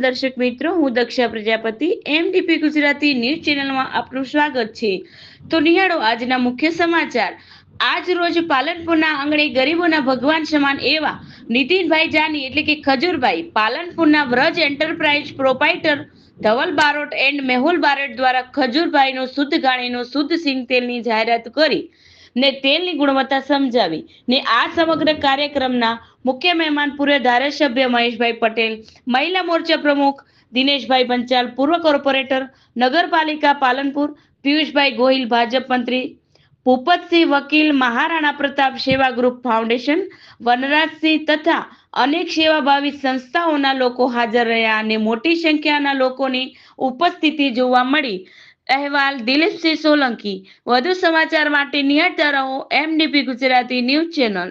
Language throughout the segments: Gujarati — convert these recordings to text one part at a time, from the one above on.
દર્શક મિત્રો, હું દક્ષા પ્રજાપતિ એમડીપી ગુજરાતી ન્યૂઝ ચેનલમાં આપનું સ્વાગત છે। તો નિહાળો આજના મુખ્ય સમાચાર। આજ રોજ પાલનપુરના આંગણે ગરીબોના ભગવાન સમાન એવા નીતિનભાઈ જાની એટલે કે ખજૂરભાઈ પાલનપુરના વ્રજ એન્ટરપ્રાઇઝ પ્રોપાઇટર ધવલ બારોટ એન્ડ મેહુલ બારોટ દ્વારા ખજૂરભાઈનો શુદ્ધ ઘાણીનો શુદ્ધ સિંગ તેલની જાહેરાત કરી ને તેલની ગુણવત્તા સમજાવી ને આ સમગ્ર કાર્યક્રમના મુખ્ય મહેમાન પૂર્વ ધારાસભ્ય મહેશભાઈ પટેલ, મહિલા મોરચા પ્રમુખ દિનેશભાઈ પંચાલ, પૂર્વ કોર્પોરેટર નગરપાલિકા પાલનપુર પિયુષભાઈ ગોહિલ, ભાજપ મંત્રી ભૂપતસિંહ વકીલ, મહારાણા પ્રતાપ સેવા ગ્રુપ ફાઉન્ડેશન વનરાજસિંહ તથા અનેક સેવાભાવી સંસ્થાઓના લોકો હાજર રહ્યા અને મોટી સંખ્યાના લોકોની ઉપસ્થિતિ જોવા મળી। અહેવાલ દિલીપસિંહ સોલંકી। વધુ સમાચાર માટે નિહાળતા રહો એમડીપી ગુજરાતી ન્યૂઝ ચેનલ।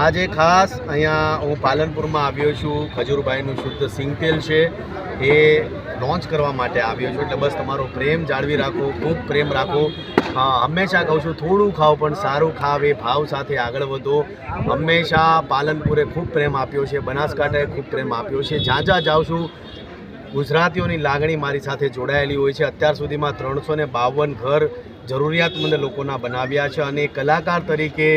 આજે ખાસ અહીંયા હું પાલનપુરમાં આવ્યો છું। ખજૂરભાઈનું શુદ્ધ સિંગ તેલ છે એ લોન્ચ કરવા માટે આવ્યો છું। એટલે બસ તમારો પ્રેમ જાળવી રાખો, ખૂબ પ્રેમ રાખો। હંમેશા કહું છું થોડું ખાઓ પણ સારું ખાવ, એ ભાવ સાથે આગળ વધો। હંમેશા પાલનપુરે ખૂબ પ્રેમ આપ્યો છે, બનાસકાંઠાએ ખૂબ પ્રેમ આપ્યો છે। જ્યાં જ્યાં જાઉં છું ગુજરાતીઓની લાગણી મારી સાથે જોડાયેલી હોય છે। અત્યાર સુધીમાં 352 ઘર જરૂરિયાતમંદ લોકોના બનાવ્યા છે અને કલાકાર તરીકે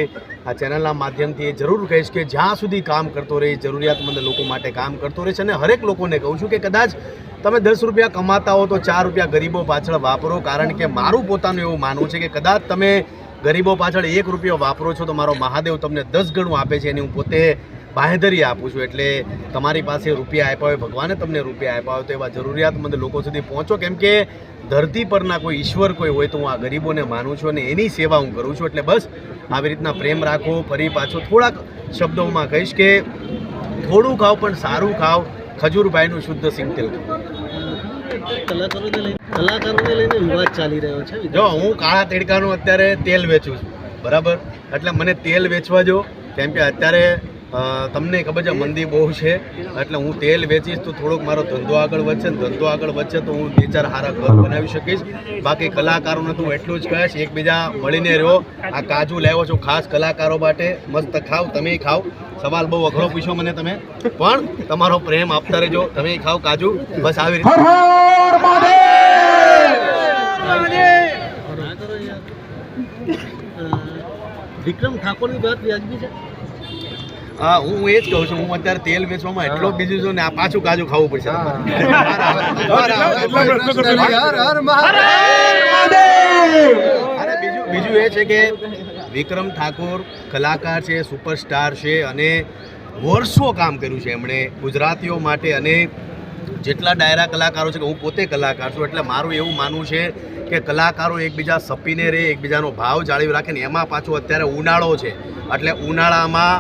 આ ચેનલના માધ્યમથી એ જરૂર કહીશ કે જ્યાં સુધી કામ કરતો રહે, જરૂરિયાતમંદ લોકો માટે કામ કરતો રહે છે। અને હરેક લોકોને કહું છું કે કદાચ તમે 10 રૂપિયા કમાતા હો તો 4 રૂપિયા ગરીબો પાછળ વાપરો, કારણ કે મારું પોતાનું એવું માનવું છે કે કદાચ તમે ગરીબો પાછળ 1 રૂપિયો વાપરો છો તો મારો મહાદેવ તમને 10 ગણું આપે છે, એની હું પોતે બાહેધરી આપું છું। એટલે તમારી પાસે રૂપિયા આપ્યા હોય, ભગવાને તમને રૂપિયા આપ્યા હોય તો એવા જરૂરિયાતમંદ લોકો સુધી પહોંચો, કેમ કે ધરતી પરના કોઈ ઈશ્વર કોઈ હોય તો હું આ ગરીબોને માનું છું અને એની સેવા હું કરું છું। એટલે બસ આવી રીતના પ્રેમ રાખો। ફરી પાછો થોડાક શબ્દોમાં કહીશ કે થોડું ખાઓ પણ સારું ખાઓ। ખજૂરભાઈનું શુદ્ધ સિંગ તેલ કલાકારોને લઈને વિવાદ ચાલી રહ્યો છે। જો હું કાળા તેડકાનું અત્યારે તેલ વેચું છું, બરાબર, એટલે મને તેલ વેચવા જો, કેમ કે અત્યારે તમને ખબર છે મંદી બહુ છે, એટલે હું તેલ વેચીશ તો થોડોક મારો ધંધો આગળ વધશે ને ધંધો આગળ વધશે તો હું 2-4 સારા ઘર બનાવી શકીશ। બાકી કલાકારોને તો હું એટલું જ કહીશ, એકબીજા મળીને રહો। આ કાજુ લાવ્યો છું ખાસ કલાકારો માટે, મસ્ત ખાવ, તમે ખાવ। સવાલ બહુ અઘરો પૂછ્યો મને તમે, પણ તમારો પ્રેમ આપતા રહેજો, તમે ખાવ કાજુ, બસ આવી રીતે। વિક્રમ ઠાકોરની વાત વ્યાજબી છે? હા, હું એ જ કહું છું, હું અત્યારે તેલ વેચવામાં એટલો બીજું છું ને આ પાછું કાજુ ખાવું પડશે। અને બીજું એ છે કે વિક્રમ ઠાકોર કલાકાર છે, સુપરસ્ટાર છે અને વર્ષો કામ કર્યું છે એમણે ગુજરાતીઓ માટે। અને જેટલા ડાયરા કલાકારો છે કે હું પોતે કલાકાર છું, એટલે મારું એવું માનવું છે કે કલાકારો એકબીજા સપીને રહે, એકબીજાનો ભાવ જાળવી રાખે ને એમાં પાછું અત્યારે ઉનાળો છે, એટલે ઉનાળામાં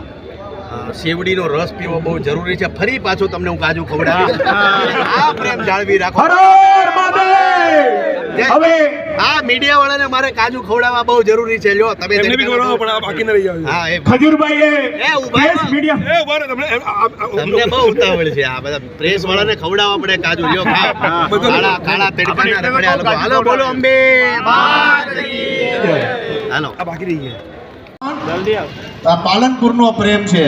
શેવડીનો રસ પીવો બહુ જરૂરી છે। ફરી પાછું તમને હું કાજુ ખવડાવીશ, આ પ્રેમ જાળવી રાખો। હવે આ મીડિયા વાળાને મારે કાજુ ખવડાવવા બહુ જરૂરી છે। લ્યો તમે એમને બી ખવડાવવા પડે, બાકી ન રહી જાવ। હા, એ ખજૂરભાઈ એ ઉભા તમને બહુ ઉતાવળ છે, આ બધા પ્રેસ વાળાને ખવડાવવા પડે કાજુ। લ્યો ખાઓ, કાળા તડકાના રખડ્યા લોકો। હાલો બોલો અંબે માત કી। હાલો આ બાકી રહી ગયા। આ પાલનપુરનો પ્રેમ છે।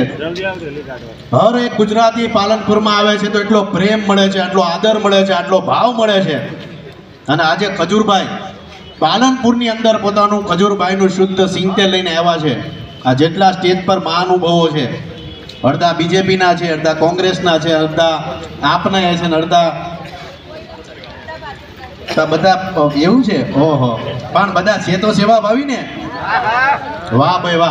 હર એક ગુજરાતી પાલનપુરમાં આવે છે તો એટલો પ્રેમ મળે છે, આટલો આદર મળે છે, આટલો ભાવ મળે છે। અને આજે ખજૂરભાઈ પાલનપુરની અંદર પોતાનું ખજૂરભાઈનું શુદ્ધ સિંગ તેલ લઈને આવ્યા છે। આ જેટલા સ્ટેજ પર મહાનુભાવો છે, અડધા બીજેપીના છે, અડધા કોંગ્રેસના છે, અડધા આપના છે ને અડધા બધા એવું છે। ઓહો, પણ બધા છે તો સેવા ભાવી ને। વાહ ભાઈ વાહ।